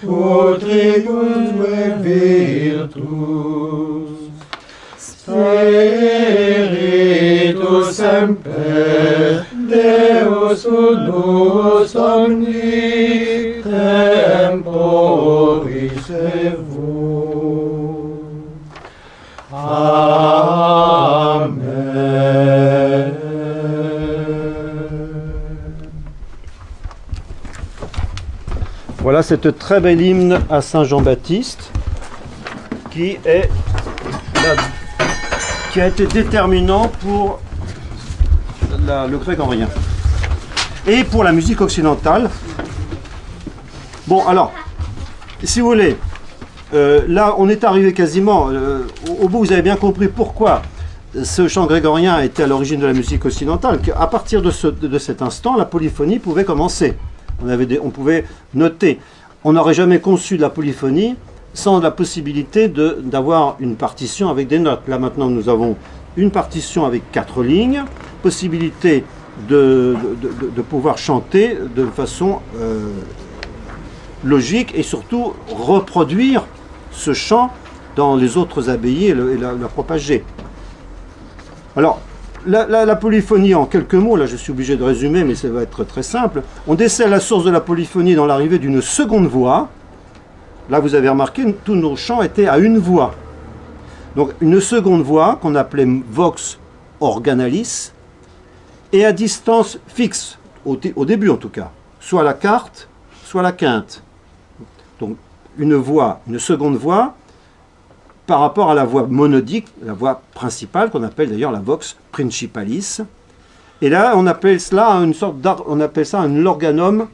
utricusque virtus, spiritus semper, Deus unus omni temporis evo. Amen. Voilà cette très belle hymne à Saint Jean-Baptiste qui a été déterminant pour le grégorien et pour la musique occidentale. Bon, alors, si vous voulez, là on est arrivé quasiment au bout. Vous avez bien compris pourquoi ce chant grégorien a été à l'origine de la musique occidentale, qu'à partir de cet instant la polyphonie pouvait commencer. On pouvait noter. On n'aurait jamais conçu de la polyphonie sans la possibilité d'avoir une partition avec des notes. Là maintenant nous avons une partition avec 4 lignes, possibilité de pouvoir chanter de façon logique et surtout reproduire ce chant dans les autres abbayes et la propager. Alors, la polyphonie, en quelques mots, là je suis obligé de résumer, mais ça va être très simple. On décèle la source de la polyphonie dans l'arrivée d'une seconde voix. Là, vous avez remarqué, tous nos chants étaient à une voix. Donc, une seconde voix qu'on appelait vox organalis, et à distance fixe, au début en tout cas, soit la quarte, soit la quinte. Donc, une seconde voix, par rapport à la voix monodique, la voix principale, qu'on appelle d'ailleurs la vox principalis. Et là, on appelle cela un organum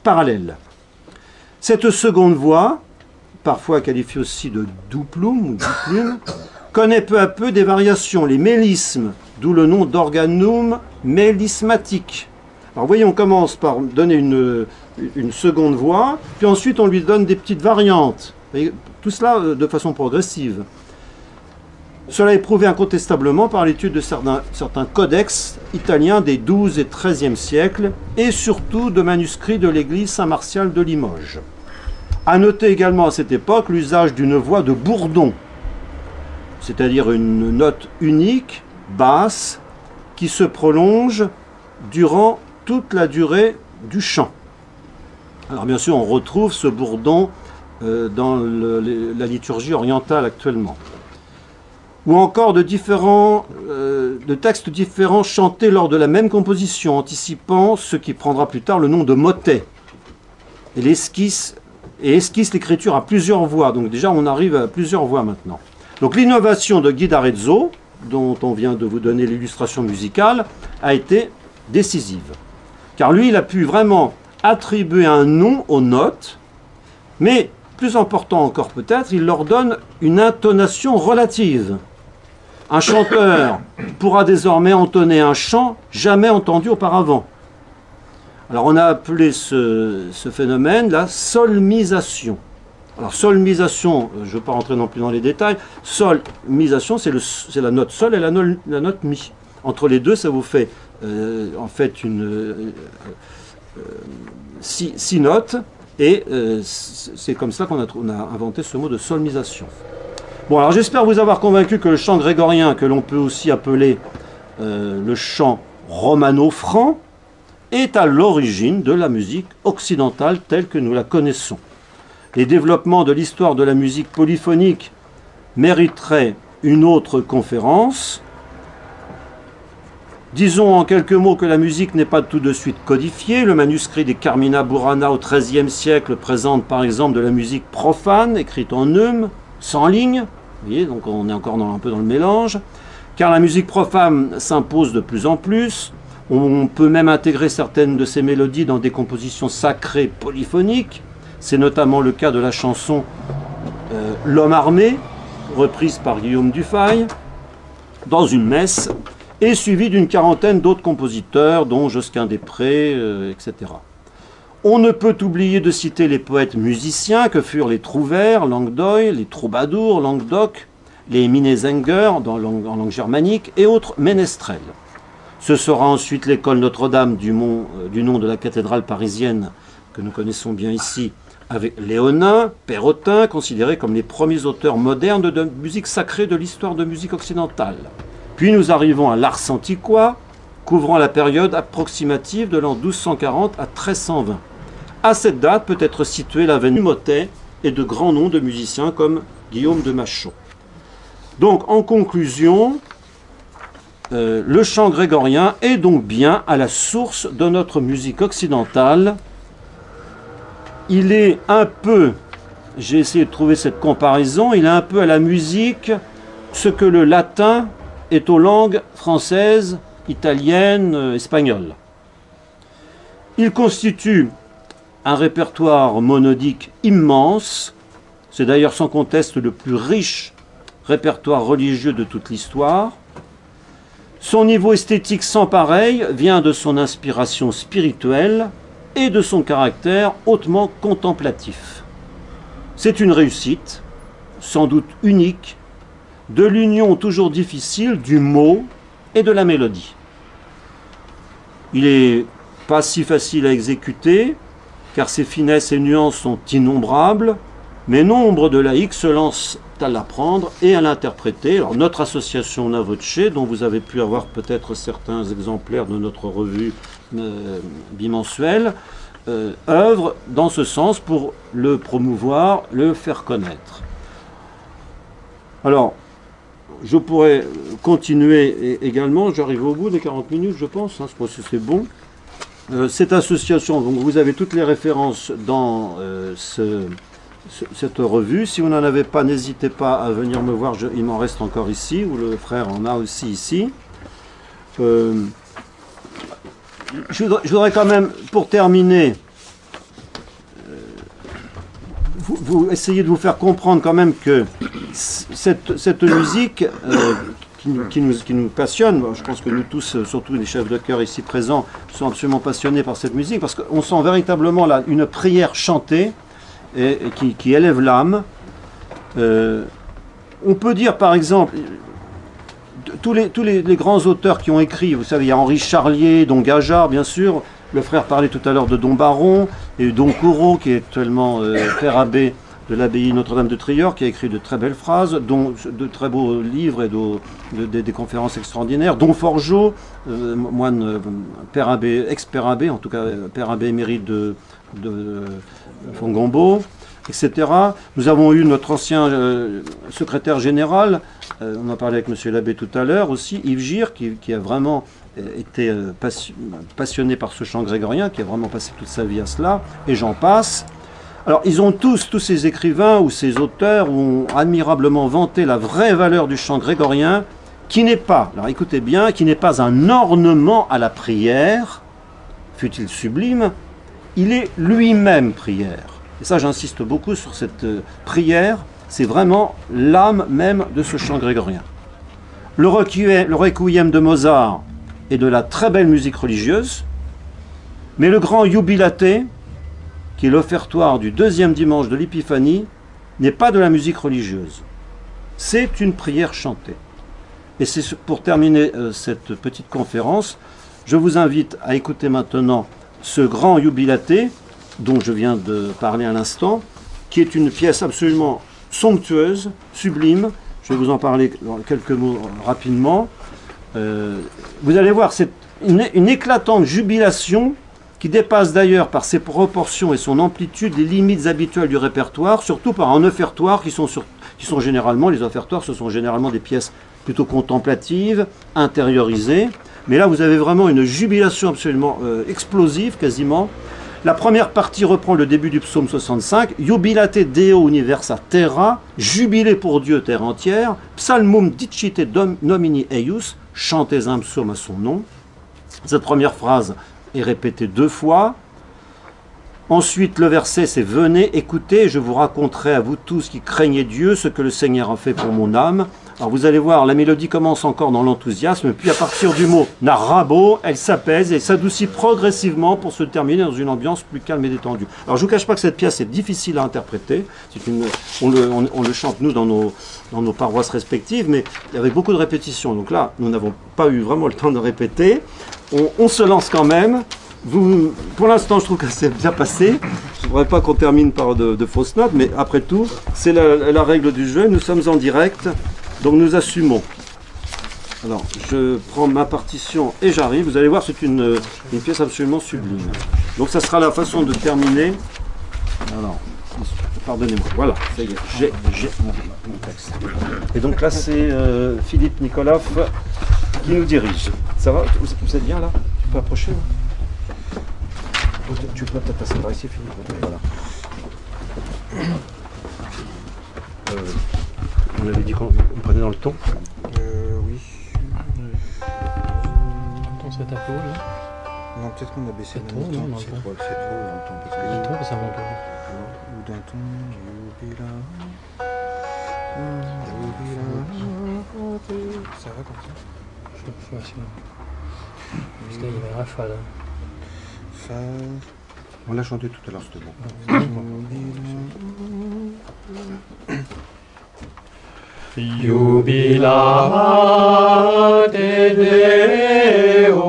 parallèle. Cette seconde voix, parfois qualifiée aussi de duplum ou duplum, connaît peu à peu des variations, les mélismes, d'où le nom d'organum mélismatique. Alors vous voyez, on commence par donner une seconde voix, puis ensuite on lui donne des petites variantes. Tout cela de façon progressive. Cela est prouvé incontestablement par l'étude de certains codex italiens des 12 et 13e siècles, et surtout de manuscrits de l'église Saint-Martial de Limoges. A noter également à cette époque l'usage d'une voix de bourdon, c'est-à-dire une note unique, basse, qui se prolonge durant toute la durée du chant. Alors bien sûr, on retrouve ce bourdon dans la liturgie orientale actuellement. Ou encore de textes différents chantés lors de la même composition, anticipant ce qui prendra plus tard le nom de motet. Et esquisse l'écriture à plusieurs voix. Donc déjà, on arrive à plusieurs voix maintenant. Donc l'innovation de Guy d'Arezzo, dont on vient de vous donner l'illustration musicale, a été décisive. Car lui, il a pu vraiment attribuer un nom aux notes, mais plus important encore peut-être, il leur donne une intonation relative. Un chanteur pourra désormais entonner un chant jamais entendu auparavant. Alors on a appelé ce phénomène la solmisation. Alors solmisation, je ne vais pas rentrer non plus dans les détails, solmisation c'est la note sol et la note mi. Entre les deux, ça vous fait en fait six notes, et c'est comme ça qu'on a inventé ce mot de solmisation. Bon, alors j'espère vous avoir convaincu que le chant grégorien, que l'on peut aussi appeler le chant romano-franc, est à l'origine de la musique occidentale telle que nous la connaissons. Les développements de l'histoire de la musique polyphonique mériteraient une autre conférence. Disons en quelques mots que la musique n'est pas tout de suite codifiée. Le manuscrit des Carmina Burana au XIIIe siècle présente par exemple de la musique profane, écrite en neume, sans ligne. Vous voyez, donc on est encore un peu dans le mélange. Car la musique profane s'impose de plus en plus. On peut même intégrer certaines de ces mélodies dans des compositions sacrées polyphoniques. C'est notamment le cas de la chanson L'homme armé, reprise par Guillaume Dufay, dans une messe, et suivie d'une quarantaine d'autres compositeurs, dont Josquin-des-Prés, etc. On ne peut oublier de citer les poètes musiciens que furent les Trouvères, Languedoy, les Troubadours, Languedoc, les Minnesänger en langue germanique, et autres ménestrels. Ce sera ensuite l'école Notre-Dame du nom de la cathédrale parisienne que nous connaissons bien ici, avec Léonin, Perrotin, considérés comme les premiers auteurs modernes de musique sacrée de l'histoire de musique occidentale. Puis nous arrivons à l'Ars Antiqua, couvrant la période approximative de l'an 1240 à 1320. À cette date peut être située la venue Motet et de grands noms de musiciens comme Guillaume de Machon. Donc en conclusion, le chant grégorien est donc bien à la source de notre musique occidentale. Il est un peu, j'ai essayé de trouver cette comparaison, il est un peu à la musique ce que le latin est aux langues françaises, italiennes, espagnoles. Il constitue un répertoire monodique immense, c'est d'ailleurs sans conteste le plus riche répertoire religieux de toute l'histoire. Son niveau esthétique sans pareil vient de son inspiration spirituelle et de son caractère hautement contemplatif. C'est une réussite, sans doute unique, de l'union toujours difficile du mot et de la mélodie. Il n'est pas si facile à exécuter, car ses finesses et nuances sont innombrables, mais nombre de laïcs se lancent à l'apprendre et à l'interpréter. Alors notre association Una Voce, dont vous avez pu avoir peut-être certains exemplaires de notre revue bimensuelle, œuvre dans ce sens pour le promouvoir, le faire connaître. Alors, je pourrais continuer également, j'arrive au bout des 40 minutes, je pense, je pense que c'est bon. Cette association, donc vous avez toutes les références dans cette revue. Si vous n'en avez pas, n'hésitez pas à venir me voir, il m'en reste encore ici, ou le frère en a aussi ici. Je voudrais quand même, pour terminer, vous essayer de vous faire comprendre quand même que cette musique qui nous passionne, je pense que nous tous, surtout les chefs de chœur ici présents, sont absolument passionnés par cette musique, parce qu'on sent véritablement là une prière chantée et qui élève l'âme. On peut dire par exemple, tous les grands auteurs qui ont écrit, vous savez, il y a Henri Charlier, Don Gajard, bien sûr, le frère parlait tout à l'heure de Don Baron, et Don Corot, qui est actuellement père abbé de l'abbaye Notre-Dame de Trieure, qui a écrit de très belles phrases, dont de très beaux livres et des conférences extraordinaires. Don Forgeot, moine père abbé, ex-père abbé, en tout cas père abbé émérite de Fongombo, etc. Nous avons eu notre ancien secrétaire général, on en parlait avec monsieur l'abbé tout à l'heure aussi, Yves Gire, qui a vraiment été passionné par ce chant grégorien, qui a vraiment passé toute sa vie à cela, et j'en passe. Alors ils ont tous ces écrivains ou ces auteurs ont admirablement vanté la vraie valeur du chant grégorien, qui n'est pas, alors écoutez bien, qui n'est pas un ornement à la prière, fût-il sublime, il est lui-même prière. Et ça, j'insiste beaucoup sur cette prière, c'est vraiment l'âme même de ce chant grégorien. Le requiem de Mozart est de la très belle musique religieuse, mais le grand Jubilate, qui est l'offertoire du deuxième dimanche de l'Épiphanie, n'est pas de la musique religieuse. C'est une prière chantée. Et c'est pour terminer cette petite conférence, je vous invite à écouter maintenant ce grand jubilaté dont je viens de parler à l'instant, qui est une pièce absolument somptueuse, sublime. Je vais vous en parler dans quelques mots rapidement. Vous allez voir, c'est une éclatante jubilation qui dépasse d'ailleurs par ses proportions et son amplitude les limites habituelles du répertoire, surtout par un offertoire qui sont généralement, les offertoires, ce sont généralement des pièces plutôt contemplatives, intériorisées. Mais là, vous avez vraiment une jubilation absolument explosive, quasiment. La première partie reprend le début du psaume 65, Jubilate Deo universa terra, jubilé pour Dieu terre entière, psalmum dicite nomini eius, chantez un psaume à son nom. Cette première phrase est répétée 2 fois. Ensuite, le verset, c'est « Venez, écoutez, je vous raconterai à vous tous qui craignez Dieu ce que le Seigneur a fait pour mon âme. » Alors vous allez voir, la mélodie commence encore dans l'enthousiasme, puis à partir du mot « narrabo », elle s'apaise et s'adoucit progressivement pour se terminer dans une ambiance plus calme et détendue. Alors je ne vous cache pas que cette pièce est difficile à interpréter. On le chante nous dans nos paroisses respectives, mais il y avait beaucoup de répétitions. Donc là, nous n'avons pas eu vraiment le temps de répéter. On se lance quand même. Pour l'instant, je trouve que c'est bien passé. Je ne voudrais pas qu'on termine par de fausses notes, mais après tout, c'est la règle du jeu. Nous sommes en direct, donc nous assumons. Alors, je prends ma partition et j'arrive. Vous allez voir, c'est une pièce absolument sublime. Donc, ça sera la façon de terminer. Alors, pardonnez-moi. Voilà, ça y est, j'ai mon texte. Et donc là, c'est Philippe Nicolas qui nous dirige. Ça va? Vous êtes bien là? Tu peux approcher là? Tu peux peut-être passer par ici, Philippe. Voilà. On avait dit qu'on prenait dans le ton. Oui. Attends, c'est un peu haut là. Non, peut-être qu'on a baissé C'est trop, non, dans le c'est ton. trop dans le ton. Parce que C'est trop, ça monte. ou d'un ton, Yubila. Ça va comme ça? Je sais pas si parce qu'il y avait un rafale. Fa. On l'a chanté tout à l'heure, c'était bon. Jubilate Deo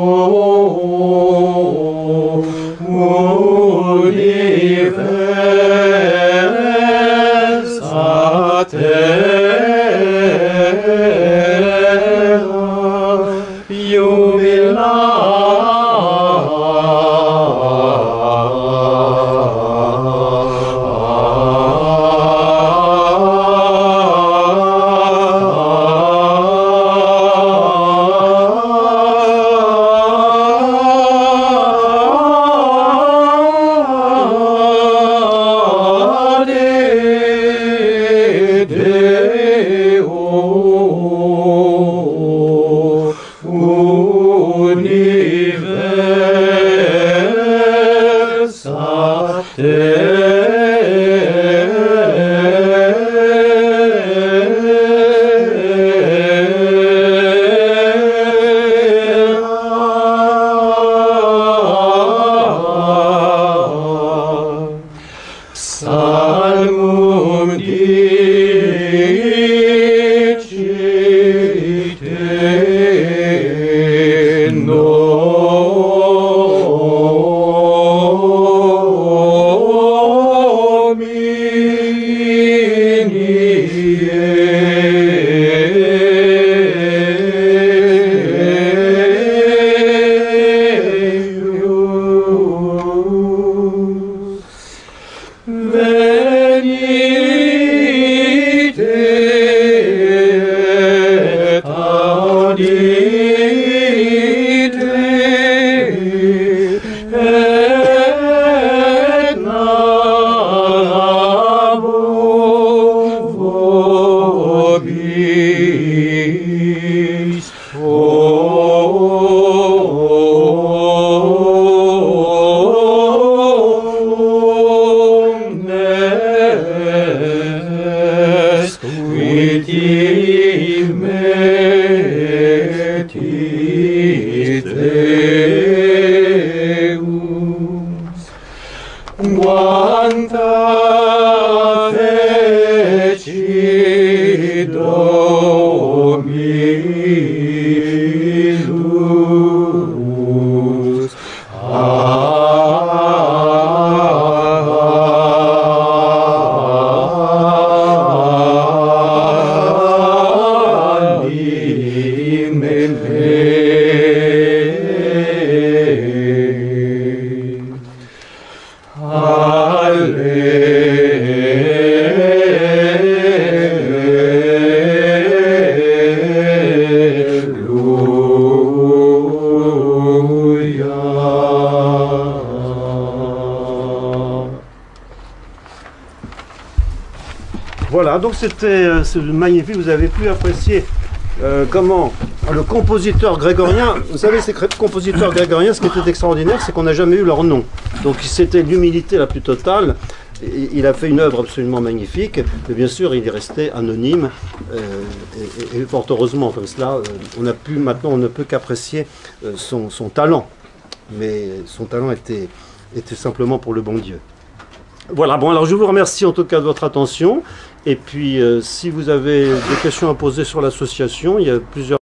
universa terra, Salmum dicite Quanta Dominus Voilà, donc c'était magnifique, vous avez pu apprécier comment le compositeur grégorien, vous savez, ces compositeurs grégoriens, ce qui était extraordinaire, c'est qu'on n'a jamais eu leur nom. Donc c'était l'humilité la plus totale. Il a fait une œuvre absolument magnifique, mais bien sûr il est resté anonyme, et fort heureusement comme cela, maintenant on ne peut qu'apprécier son talent, mais son talent était simplement pour le bon Dieu. Voilà, bon alors je vous remercie en tout cas de votre attention, et puis si vous avez des questions à poser sur l'association, il y a plusieurs